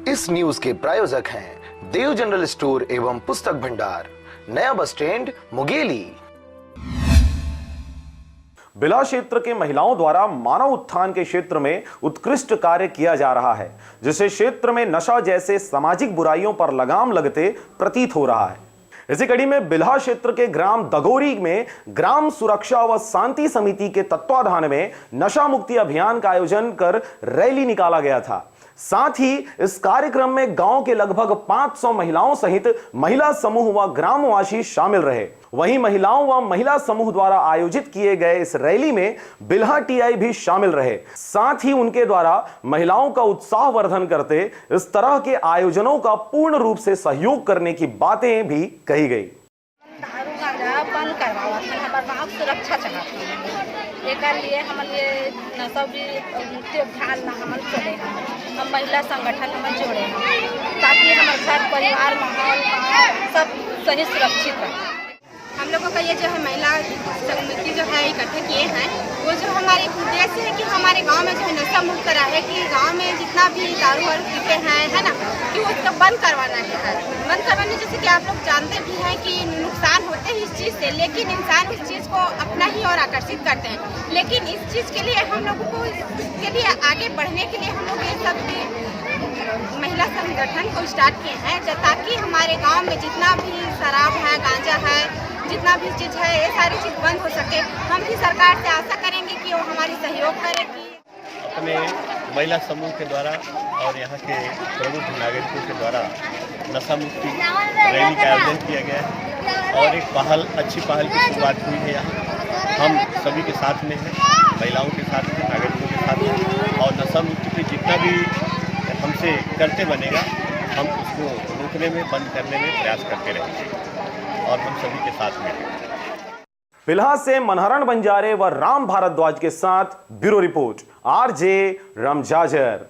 इस न्यूज के प्रायोजक हैं देव जनरल स्टोर एवं पुस्तक भंडार, नया बस स्टैंड, मुंगेली। बिल्हा क्षेत्र के महिलाओं द्वारा मानव उत्थान के क्षेत्र में उत्कृष्ट कार्य किया जा रहा है, जिससे क्षेत्र में नशा जैसे सामाजिक बुराइयों पर लगाम लगते प्रतीत हो रहा है। इसी कड़ी में बिल्हा क्षेत्र के ग्राम दगोरी में ग्राम सुरक्षा व शांति समिति के तत्वाधान में नशा मुक्ति अभियान का आयोजन कर रैली निकाला गया था। साथ ही इस कार्यक्रम में गांव के लगभग 500 महिलाओं सहित महिला समूह व ग्रामवासी शामिल रहे। वहीं महिलाओं व महिला समूह द्वारा आयोजित किए गए इस रैली में बिल्हा टीआई भी शामिल रहे। साथ ही उनके द्वारा महिलाओं का उत्साह वर्धन करते इस तरह के आयोजनों का पूर्ण रूप से सहयोग करने की बातें भी कही गई। बंद करवाओ, हमारे गाँव सुरक्षा चाहते हैं, एक लिए हम ये नशा भी ध्यान न हम चले, हम महिला संगठन में जोड़े हैं ताकि हमारे घर परिवार माहौल सब सही सुरक्षित रहे। हम लोगों का ये जो है महिला समिति जो है इकट्ठे किए हैं, वो जो हमारे उद्देश्य है कि हमारे गांव में जो है नशा मुक्त रहे, कि गांव में जितना भी दारू वारू पीते हैं है ना, कि उसको बंद करवाना है। बंद करवाने जैसे कि आप लोग जानते भी हैं कि नुकसान होते हैं इस चीज़ से, लेकिन इंसान उस चीज़ को अपना ही और आकर्षित करते हैं। लेकिन इस चीज़ के लिए हम लोगों को इसके लिए आगे बढ़ने के लिए हम लोग ये सब महिला संगठन को स्टार्ट किए हैं, ताकि हमारे गाँव में जितना भी शराब है, गांजा है, जितना भी चीज़ है, ये सारी चीज़ बंद हो सके। हम भी सरकार से आशा करेंगे कि वो हमारी सहयोग करेगी। अपने महिला समूह के द्वारा और यहाँ के प्रमुख नागरिकों के द्वारा नशा मुक्ति रैली का आयोजन किया गया है और एक अच्छी पहल की शुरुआत हुई है। यहाँ हम सभी के साथ में हैं, महिलाओं के साथ में, नागरिकों के साथ में, और नशा मुक्ति पे जितना भी हमसे करते बनेगा हम उसको रोकने में, बंद करने में प्रयास करते रहेंगे और हम सभी के साथ में हैं। बिल्हा से मनहरण बंजारे व राम भारद्वाज के साथ ब्यूरो रिपोर्ट, आरजे रमजाजर।